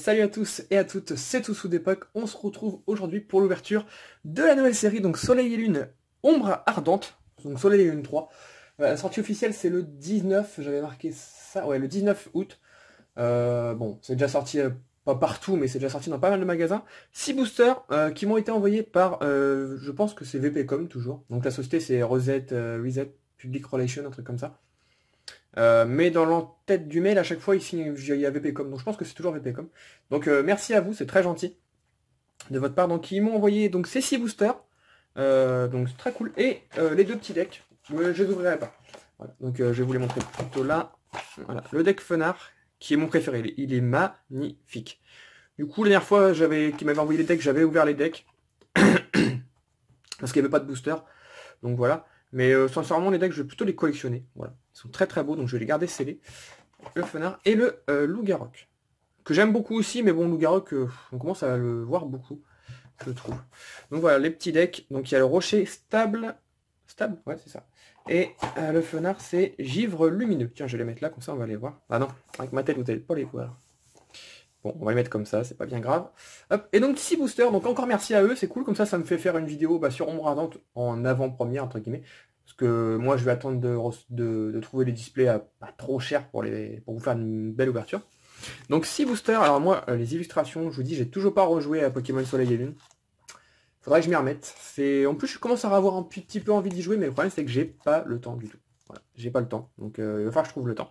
salut à tous et à toutes, c'est Toussou d'époque. On se retrouve aujourd'hui pour l'ouverture de la nouvelle série, donc Soleil et Lune, Ombre Ardente, donc Soleil et Lune 3. La sortie officielle c'est le 19, j'avais marqué ça, ouais, le 19 août. Bon, c'est déjà sorti, pas partout, mais c'est déjà sorti dans pas mal de magasins. 6 boosters qui m'ont été envoyés par, je pense que c'est VPcom toujours. Donc la société c'est Reset Public Relations, un truc comme ça. Mais dans l'entête du mail, à chaque fois, ici, il y a VPcom. Donc je pense que c'est toujours VPcom. Donc merci à vous, c'est très gentil de votre part. Donc ils m'ont envoyé donc ces 6 boosters. Donc c'est très cool. Et les deux petits decks, je les ouvrirai pas. Voilà. Donc je vais vous les montrer plutôt là. Voilà. Le deck Fenard, qui est mon préféré. Il est magnifique. Du coup, la dernière fois qu'il m'avait envoyé les decks, j'avais ouvert les decks. Parce qu'il n'y avait pas de booster. Donc voilà. Mais sincèrement, les decks, je vais plutôt les collectionner. Voilà. Ils sont très très beaux, donc je vais les garder scellés. Le Fenard et le Loup-Garok. Que j'aime beaucoup aussi, mais bon, Loup-Garok, on commence à le voir beaucoup, je trouve. Donc voilà, les petits decks. Donc il y a le Rocher Stable. Stable, ouais, c'est ça. Et le Fenard, c'est Givre Lumineux. Tiens, je vais les mettre là, comme ça on va les voir. Ah non, avec ma tête, vous n'allez pas les voir. Bon, on va les mettre comme ça, c'est pas bien grave. Hop, et donc 6 boosters, donc encore merci à eux, c'est cool, comme ça me fait faire une vidéo sur Ombre Ardente en avant-première, entre guillemets. Parce que moi je vais attendre de trouver les displays à pas trop cher pour vous faire une belle ouverture. Donc 6 boosters, alors moi les illustrations, je vous dis, j'ai toujours pas rejoué à Pokémon Soleil et Lune. Faudrait que je m'y remette. En plus je commence à avoir un petit peu envie d'y jouer, mais le problème c'est que j'ai pas le temps du tout. Voilà, j'ai pas le temps, donc il va falloir que je trouve le temps.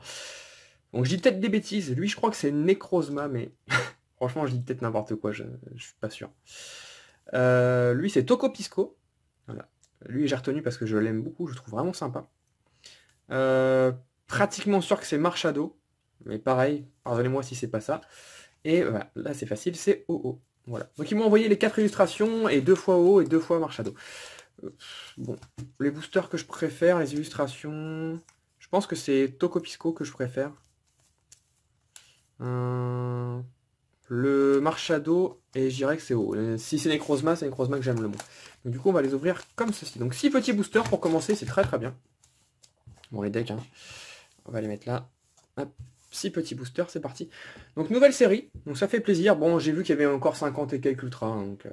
Donc je dis peut-être des bêtises, lui je crois que c'est Necrozma, mais franchement je dis peut-être n'importe quoi, je suis pas sûr. Lui c'est Tocopisco, voilà. Lui j'ai retenu parce que je l'aime beaucoup, je le trouve vraiment sympa. Pratiquement sûr que c'est Marshado, mais pareil, pardonnez-moi si c'est pas ça. Et voilà, là c'est facile, c'est OO. Voilà. Donc ils m'ont envoyé les 4 illustrations, et 2 fois OO et 2 fois Marshado. Bon, les boosters que je préfère, les illustrations, je pense que c'est Tocopisco que je préfère. Le Marshado, et je dirais que c'est haut. Si c'est Necrozma, c'est Necrozma que j'aime le moins. Donc du coup, on va les ouvrir comme ceci. Donc 6 petits boosters pour commencer, c'est très très bien. Bon, les decks, hein. On va les mettre là. Hop, 6 petits boosters, c'est parti. Donc nouvelle série, donc ça fait plaisir. Bon, j'ai vu qu'il y avait encore 50 et quelques ultras, hein, donc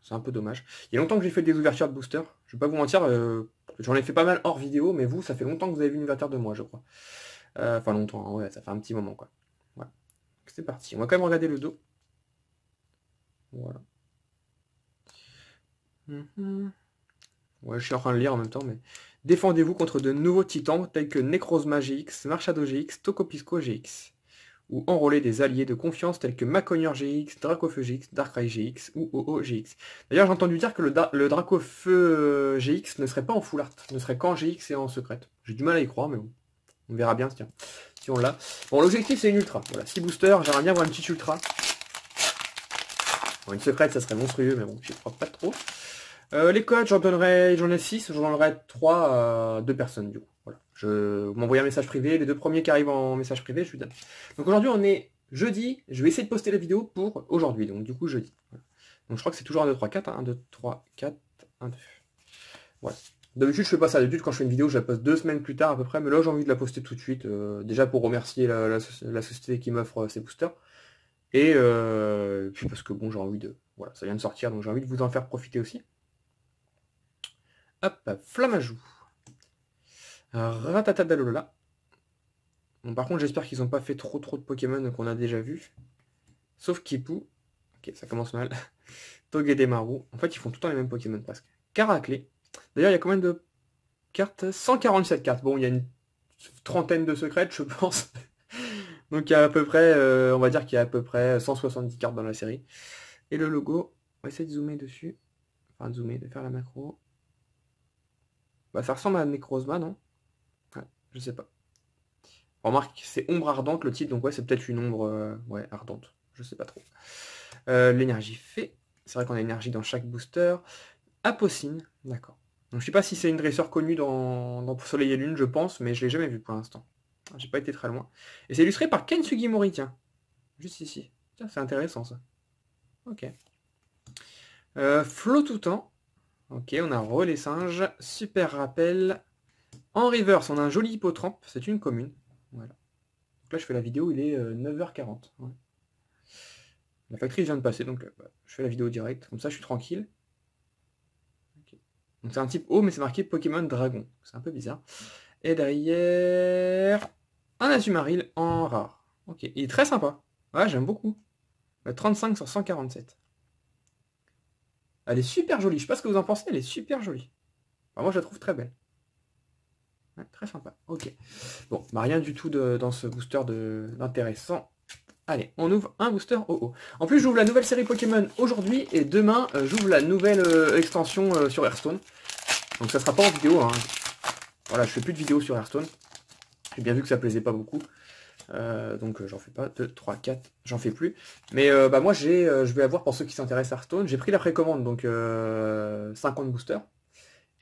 c'est un peu dommage. Il y a longtemps que j'ai fait des ouvertures de boosters. Je vais pas vous mentir, j'en ai fait pas mal hors vidéo, mais vous, ça fait longtemps que vous avez vu une ouverture de moi, je crois. Enfin longtemps, hein, ouais, ça fait un petit moment, quoi. Voilà. C'est parti. On va quand même regarder le dos. Voilà. Ouais, je suis en train de lire en même temps, mais... Défendez-vous contre de nouveaux titans tels que Necrozma GX, Marshado GX, Tocopisco GX. Ou enrôler des alliés de confiance tels que Maconior GX, Dracofeu GX, Darkrai GX ou OO GX. D'ailleurs, j'ai entendu dire que le Dracofeu GX ne serait pas en full art, ne serait qu'en GX et en secrète. J'ai du mal à y croire, mais bon. On verra bien, tiens. Si on l'a. Bon, l'objectif, c'est une ultra. Voilà, 6 boosters, j'aimerais bien voir une petite ultra. Bon, une secrète, ça serait monstrueux, mais bon, j'y crois pas trop. Les codes, j'en ai 6, j'en donnerai 3 à 2 personnes, du coup. Voilà. Vous m'envoyez un message privé, les 2 premiers qui arrivent en message privé, je lui donne. Donc aujourd'hui, on est jeudi, je vais essayer de poster la vidéo pour aujourd'hui, donc du coup, jeudi. Voilà. Donc je crois que c'est toujours 1, 2, 3, 4, 1, 2, 3, 4, 1, 2. Voilà. D'habitude, je fais pas ça. D'habitude, quand je fais une vidéo, je la poste 2 semaines plus tard à peu près, mais là, j'ai envie de la poster tout de suite, déjà pour remercier la société qui m'offre ces boosters. Et puis parce que bon, j'ai envie de... Voilà, ça vient de sortir, donc j'ai envie de vous en faire profiter aussi. Hop, Flamajou. Ratatadalola. Bon, par contre, j'espère qu'ils n'ont pas fait trop de Pokémon qu'on a déjà vu. Sauf Kipu. Ok, ça commence mal. Togedemaru. En fait, ils font tout le temps les mêmes Pokémon presque. Caraclé. D'ailleurs, il y a combien de cartes? 147 cartes. Bon, il y a une trentaine de secrètes, je pense. Donc, il y a à peu près, on va dire qu'il y a à peu près 170 cartes dans la série. Et le logo, on va essayer de zoomer dessus. Enfin, de zoomer, de faire la macro. Bah, ça ressemble à Necrozma, non? Ouais, je sais pas. Remarque, c'est ombre ardente le titre, donc ouais, c'est peut-être une ombre ouais, ardente. Je sais pas trop. L'énergie fait. C'est vrai qu'on a énergie dans chaque booster. Apocine, d'accord. Donc je sais pas si c'est une dresseur connue dans Soleil et Lune, je pense, mais je l'ai jamais vu pour l'instant. J'ai pas été très loin. Et c'est illustré par Ken Sugimori, tiens. Juste ici. Tiens, c'est intéressant ça. Ok. Flot tout temps. Ok, on a relais singes. Super rappel. En reverse, on a un joli hippotrampe. C'est une commune. Voilà. Donc là, je fais la vidéo, il est 9h40. Ouais. La factrice vient de passer, donc je fais la vidéo directe, comme ça je suis tranquille. Okay. Donc c'est un type O, mais c'est marqué Pokémon Dragon. C'est un peu bizarre. Et derrière, un Azumarill en rare. Ok, il est très sympa. Ouais, j'aime beaucoup. 35 sur 147. Elle est super jolie. Je sais pas ce que vous en pensez, elle est super jolie. Enfin, moi, je la trouve très belle. Ouais, très sympa. Ok. Bon, bah rien du tout dans ce booster d'intéressant. Allez, on ouvre un booster OO. En plus, j'ouvre la nouvelle série Pokémon aujourd'hui et demain, j'ouvre la nouvelle extension sur Hearthstone. Donc ça sera pas en vidéo. Hein. Voilà, je fais plus de vidéos sur Hearthstone. J'ai bien vu que ça plaisait pas beaucoup. Donc j'en fais pas 2, 3, 4, j'en fais plus. Mais bah moi je vais avoir, pour ceux qui s'intéressent à Hearthstone, j'ai pris la précommande, donc 50 boosters.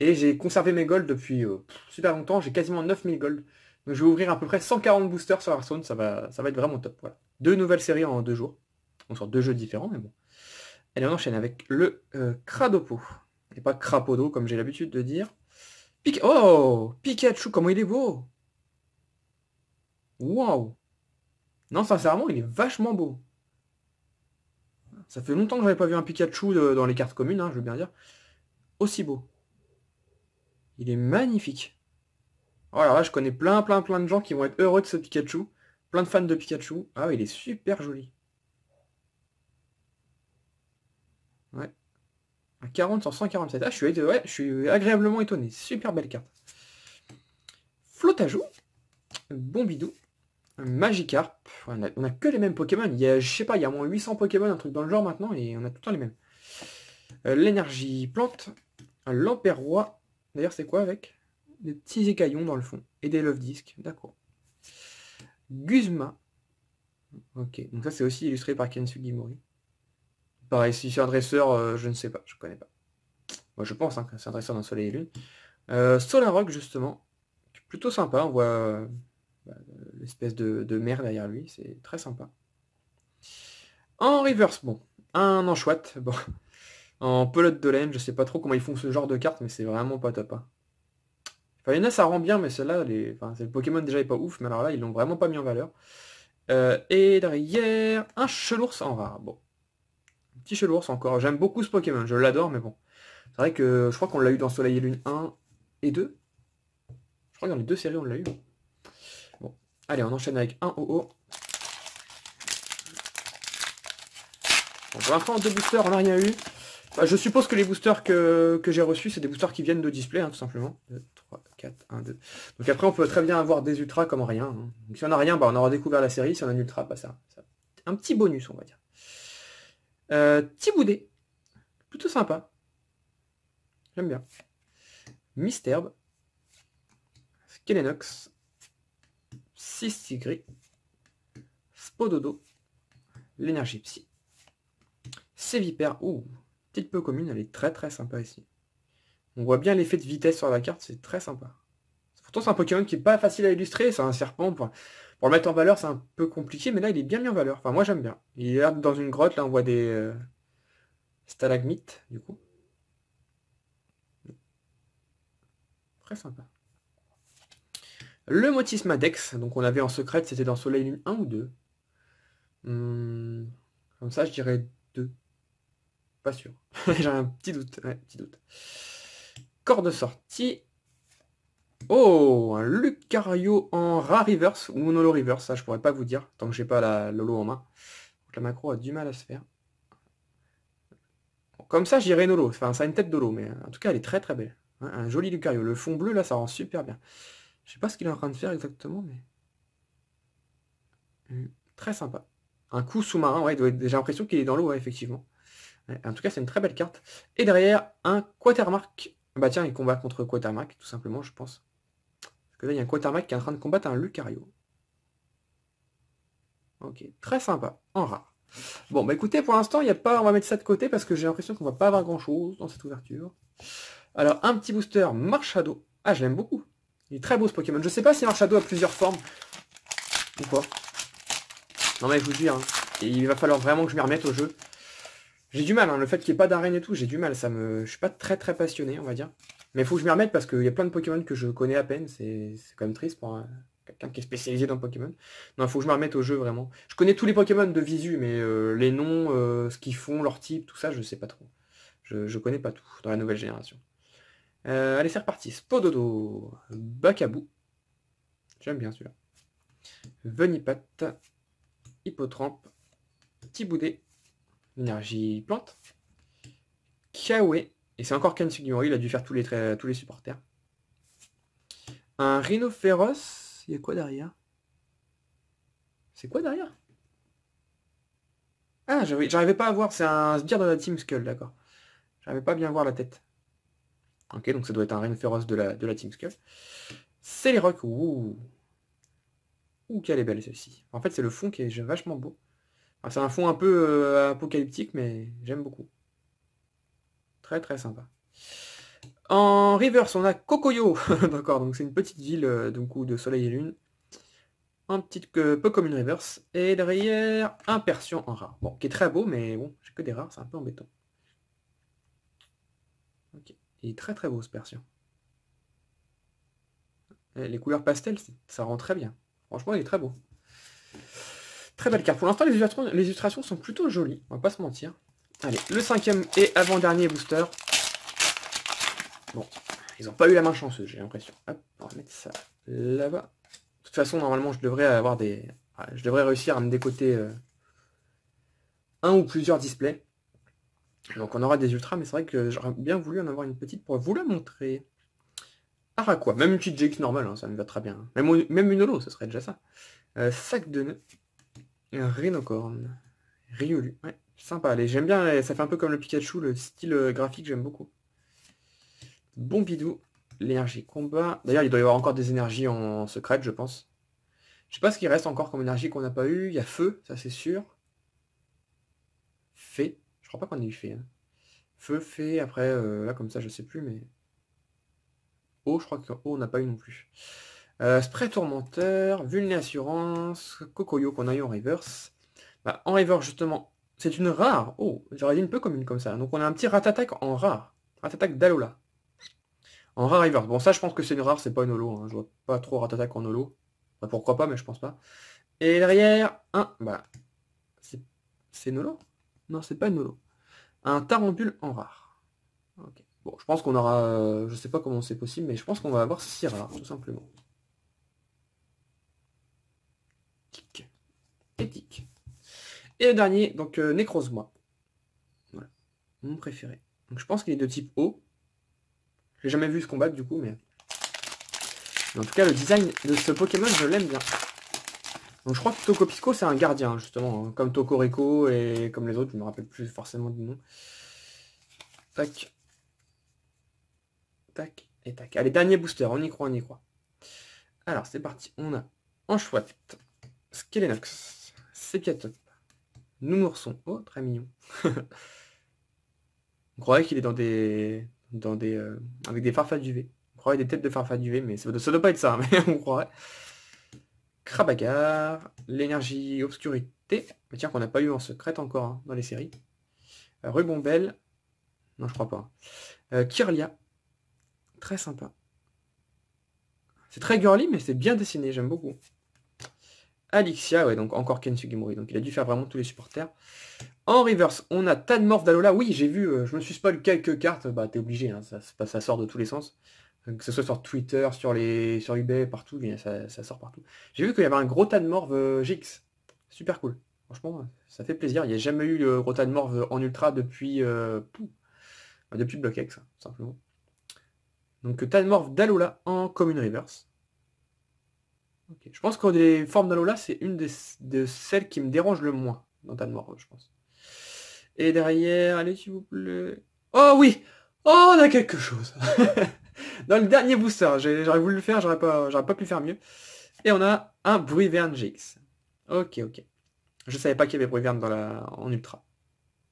Et j'ai conservé mes golds depuis super longtemps, j'ai quasiment 9000 golds. Donc je vais ouvrir à peu près 140 boosters sur Hearthstone, ça va être vraiment top. Voilà. 2 nouvelles séries en 2 jours. On sort 2 jeux différents, mais bon. Allez, on enchaîne avec le Cradopo. Et pas Crapodo, comme j'ai l'habitude de dire. Oh, Pikachu, comment il est beau! Waouh! Non, sincèrement, il est vachement beau. Ça fait longtemps que j'avais pas vu un Pikachu dans les cartes communes, hein, je veux bien dire. Aussi beau. Il est magnifique. Oh là là, je connais plein de gens qui vont être heureux de ce Pikachu. Plein de fans de Pikachu. Ah oui, il est super joli. Ouais. À 40 sur 147. Ah, je suis agréablement étonné. Super belle carte. Flottajoux. Bombidou. Magikarp. On a que les mêmes Pokémon. Je sais pas, il y a au moins 800 Pokémon, un truc dans le genre maintenant, et on a tout le temps les mêmes. L'énergie plante. L'Emperroi. D'ailleurs, c'est quoi avec? Des petits écaillons dans le fond. Et des love discs. D'accord. Guzma. Ok. Donc ça, c'est aussi illustré par Ken Sugimori. Pareil, si c'est un dresseur, je ne sais pas. Je connais pas. Moi, je pense que c'est un dresseur d'un Soleil et Lune. Solrock, justement. Plutôt sympa. On voit l'espèce de mer derrière lui. C'est très sympa. En reverse, bon. Un Enchouette. Bon. En pelote de laine, je sais pas trop comment ils font ce genre de carte, mais c'est vraiment pas top. Hein. Enfin, il y en a, ça rend bien, mais celle-là, le Pokémon déjà est pas ouf, mais alors là, ils l'ont vraiment pas mis en valeur. Et derrière, un Chelours en rare. Bon. Un petit Chelours encore. J'aime beaucoup ce Pokémon, je l'adore, mais bon. C'est vrai que je crois qu'on l'a eu dans Soleil et Lune 1 et 2. Je crois que dans les deux séries, on l'a eu. Bon. Allez, on enchaîne avec un OO. Bon, pour l'instant, 2 boosters, on n'a rien eu. Je suppose que les boosters que j'ai reçus, c'est des boosters qui viennent de display, hein, tout simplement. 2, 3, 4, 1, 2. Donc après, on peut très bien avoir des ultras comme rien. Hein. Donc si on n'a rien, bah, on aura découvert la série. Si on a un ultra, bah, ça un petit bonus, on va dire. Tiboudé. Plutôt sympa. J'aime bien. Misterbe. Skelenox. Sistigree. Spododo. L'énergie psy. Sévipère. Ouh. Petite peu commune, elle est très sympa ici. On voit bien l'effet de vitesse sur la carte, c'est très sympa. Pourtant c'est un Pokémon qui est pas facile à illustrer, c'est un serpent. Pour le mettre en valeur, c'est un peu compliqué, mais là il est bien mis en valeur. Enfin moi j'aime bien. Il est là dans une grotte, là on voit des stalagmites, du coup. Très sympa. Le Motisma Dex, donc on avait en secret, c'était dans Soleil Lune 1 ou 2. Comme ça je dirais 2. Pas sûr. J'ai un petit doute. Ouais, petit doute. Corps de sortie. Oh, un Lucario en rare reverse ou Nolo reverse, ça je pourrais pas vous dire, tant que j'ai pas la Lolo en main. Donc, la macro a du mal à se faire. Bon, comme ça j'irai Nolo, enfin ça a une tête d'Holo, mais en tout cas elle est très belle. Hein, un joli Lucario. Le fond bleu là ça rend super bien. Je sais pas ce qu'il est en train de faire exactement, mais. Très sympa. Un coup sous-marin, ouais, j'ai l'impression qu'il est dans l'eau, ouais, effectivement. Ouais, en tout cas, c'est une très belle carte. Et derrière, un Quatermark. Bah tiens, il combat contre Quatermark, tout simplement, je pense. Parce que là, il y a un Quatermark qui est en train de combattre un Lucario. Ok, très sympa, en rare. Bon, bah écoutez, pour l'instant, il n'y a pas. On va mettre ça de côté parce que j'ai l'impression qu'on va pas avoir grand-chose dans cette ouverture. Alors, un petit booster Marshado. Ah, je l'aime beaucoup. Il est très beau ce Pokémon. Je sais pas si Marshado a plusieurs formes. Ou quoi. Non mais je vous dis, hein, il va falloir vraiment que je m'y remette au jeu. J'ai du mal, hein, le fait qu'il n'y ait pas d'arène et tout, j'ai du mal, je suis pas très passionné, on va dire. Mais il faut que je m'y remette parce qu'il y a plein de Pokémon que je connais à peine, c'est quand même triste pour quelqu'un qui est spécialisé dans Pokémon. Non, il faut que je me remette au jeu, vraiment. Je connais tous les Pokémon de visu, mais les noms, ce qu'ils font, leur type, tout ça, je sais pas trop. Je connais pas tout dans la nouvelle génération. Allez, c'est reparti. Spododo, Bakabou. J'aime bien celui-là. Venipat, Hippotrampe, Tiboudé, Énergie Plante, Kawe, et c'est encore Ken Sugimori, il a dû faire tous les supporters. Un Rhinophéros, il y a quoi derrière? C'est quoi derrière? Ah, j'arrivais pas à voir, c'est un sbire de la Team Skull, d'accord. J'arrivais pas à bien voir la tête. Ok, donc ça doit être un Rhinophéros de la Team Skull. C'est les rocks, ouh. Ouh, qu'elle est belle celle-ci. En fait, c'est le fond qui est vachement beau. Enfin, c'est un fond un peu apocalyptique, mais j'aime beaucoup. Très très sympa. En reverse, on a Kokoyo. D'accord, donc c'est une petite ville de soleil et lune. Un petit peu comme une reverse. Et derrière, un Persian en rare. Bon, qui est très beau, mais bon, j'ai que des rares, c'est un peu embêtant. Ok. Il est très très beau ce Persian. Et les couleurs pastel, ça rend très bien. Franchement, il est très beau. Très belle carte. Pour l'instant, les illustrations sont plutôt jolies, on va pas se mentir. Allez, le 5e et avant-dernier booster. Bon, ils n'ont pas eu la main chanceuse, j'ai l'impression. Hop, on va mettre ça là-bas. De toute façon, normalement, je devrais avoir des... Je devrais réussir à me décoter un ou plusieurs displays. Donc on aura des ultras, mais c'est vrai que j'aurais bien voulu en avoir une petite pour vous la montrer. Araquois, même une petite GX normale, hein, ça me va très bien. Même une holo, ce serait déjà ça. Sac de nœuds. Rhinocorn. Riolu. Ouais, sympa. Allez, j'aime bien, ça fait un peu comme le Pikachu, le style graphique, j'aime beaucoup. Bon bidou. L'énergie combat. D'ailleurs, il doit y avoir encore des énergies en secrète, je pense. Je sais pas ce qu'il reste encore comme énergie qu'on n'a pas eu. Il y a feu, ça c'est sûr. Fée. Je crois pas qu'on ait eu fée. Hein. Feu, fée, après, là comme ça, je sais plus, mais... Eau, je crois que eau, on n'a pas eu non plus. Spray tourmenteur, vulné assurance, Kokoyo qu'on a eu en reverse. Bah, en reverse, justement, c'est une rare. Oh, j'aurais dit une peu commune comme ça. Donc on a un petit Ratatak en rare. Ratatak d'Alola. En rare reverse. Bon, ça, je pense que c'est une rare, c'est pas une holo. Hein. Je vois pas trop Ratatak en holo. Enfin, pourquoi pas, mais je pense pas. Et derrière, bah, c'est une holo? Non, c'est pas une holo. Un Tarambule en rare. Ok. Bon, je pense qu'on aura... je sais pas comment c'est possible, mais je pense qu'on va avoir 6 rares, tout simplement. Tic. Et tic. Et le dernier, donc Nécrozma. Voilà. Mon préféré. Donc je pense qu'il est de type eau. J'ai jamais vu se combattre du coup, mais en tout cas, le design de ce Pokémon, je l'aime bien. Donc je crois que Tokopisco, c'est un gardien, justement. Hein, comme Tokoreko et comme les autres, je ne me rappelle plus forcément du nom. Tac. Tac et tac. Allez, dernier booster, on y croit, on y croit. Alors, c'est parti. On a Anchouette, Skelenox, Sepiatop, Nounourson. Oh, très mignon. On croirait qu'il est avec des Farfaduvés. On croirait des têtes de Farfaduvés, mais ça doit pas être ça, mais on croirait. Krabagar, l'énergie obscurité, mais tiens qu'on n'a pas eu en secrète encore hein, dans les séries. Rubombelle, non je crois pas. Kirlia, très sympa. C'est très girly mais c'est bien dessiné, j'aime beaucoup. Alixia, ouais donc encore Ken Sugimori, donc il a dû faire vraiment tous les supporters. En reverse, on a Tadmorph d'Alola, oui j'ai vu, je me suis spoil quelques cartes, bah t'es obligé, hein, ça sort de tous les sens. Que ce soit sur Twitter, sur eBay, partout, ça sort partout. J'ai vu qu'il y avait un gros Tadmorph GX. Super cool. Franchement, ça fait plaisir. Il n'y a jamais eu le gros Tadmorph en ultra depuis depuis BlockX, hein, simplement. Donc Tadmorph d'Alola en commune reverse. Okay. Je pense que des formes d'Alola, c'est une de celles qui me dérange le moins dans Tadmorph, je pense. Et derrière, allez s'il vous plaît. Oh oui! Oh, on a quelque chose. Dans le dernier booster, j'aurais voulu le faire, j'aurais pas pu faire mieux. Et on a un Bruyverne GX. Ok, ok. Je savais pas qu'il y avait Bruyverne en ultra.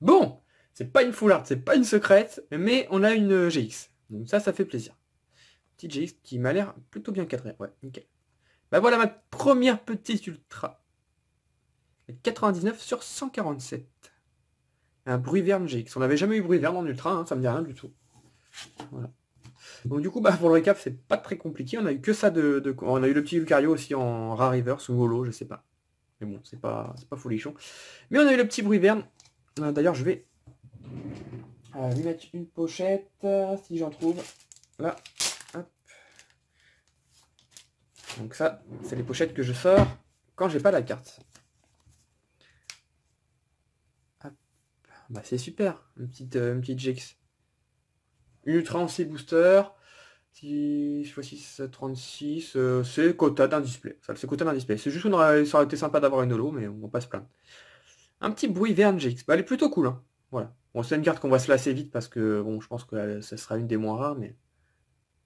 Bon, c'est pas une full art, c'est pas une secrète, mais on a une GX. Donc ça fait plaisir. Petite GX qui m'a l'air plutôt bien cadrée. Ouais, nickel. Bah voilà ma première petite ultra. 99 sur 147. Un Bruyverne GX. On n'avait jamais eu Bruyverne en ultra, hein, ça me dit rien du tout. Voilà. Donc du coup, bah, pour le récap, c'est pas très compliqué. On a eu que ça On a eu le petit Lucario aussi en rare reverse ou holo, je sais pas. Mais bon, c'est pas folichon. Mais on a eu le petit Bruyverne. D'ailleurs, je vais lui mettre une pochette, si j'en trouve. Là. Hop. Donc ça, c'est les pochettes que je sors quand j'ai pas la carte. Hop. Bah c'est super, une petite GX. Une Ultra Ansi Booster. 6x6, 36, c'est quota d'un display. Ça, c'est quota d'un display. C'est juste ça aurait été sympa d'avoir une holo, mais on va pas se plaindre. Un petit Bruyverne GX. Bah, elle est plutôt cool, hein. Voilà. Bon, c'est une carte qu'on va se lasser vite parce que bon, je pense que ça sera une des moins rares, mais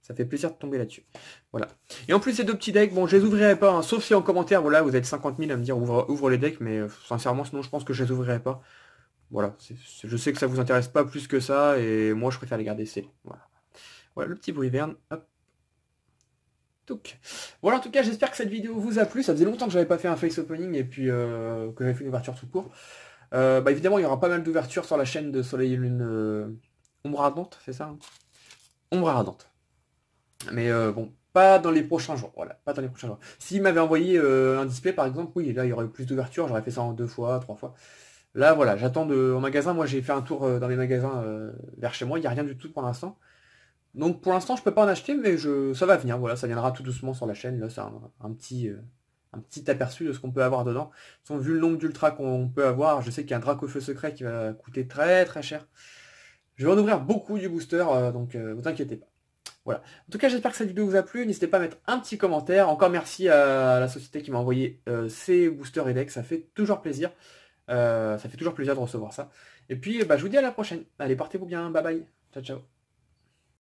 ça fait plaisir de tomber là-dessus. Voilà. Et en plus, ces deux petits decks, bon, je les ouvrirai pas, hein, sauf si en commentaire, voilà, vous êtes 50 000 à me dire ouvre les decks, mais sincèrement, sinon, je pense que je les ouvrirai pas. Voilà. Je sais que ça vous intéresse pas plus que ça, et moi, je préfère les garder scellés. Voilà. Voilà, le petit Bruyverne. Hop. Touc. Voilà, en tout cas, j'espère que cette vidéo vous a plu. Ça faisait longtemps que j'avais pas fait un face opening et puis que j'avais fait une ouverture tout court. Bah évidemment, il y aura pas mal d'ouvertures sur la chaîne de Soleil et Lune Ombre Ardente, c'est ça, hein, Ombre Ardente. Mais bon, pas dans les prochains jours. Voilà, pas dans les prochains jours. S'il m'avait envoyé un display, par exemple, oui, là, il y aurait eu plus d'ouvertures. J'aurais fait ça en 2 fois, 3 fois. Là, voilà, j'attends en magasin. Moi, j'ai fait un tour dans les magasins vers chez moi. Il n'y a rien du tout pour l'instant. Donc pour l'instant je peux pas en acheter, mais ça va venir, voilà, ça viendra tout doucement sur la chaîne, là c'est un petit aperçu de ce qu'on peut avoir dedans. Sans vu le nombre d'ultra qu'on peut avoir, je sais qu'il y a un Dracofeu secret qui va coûter très très cher. Je vais en ouvrir beaucoup du booster, donc vous inquiétez pas. Voilà. En tout cas j'espère que cette vidéo vous a plu, n'hésitez pas à mettre un petit commentaire. Encore merci à la société qui m'a envoyé ces boosters et decks, ça fait toujours plaisir. Ça fait toujours plaisir de recevoir ça. Et puis bah, je vous dis à la prochaine. Allez, portez-vous bien, bye bye. Ciao ciao.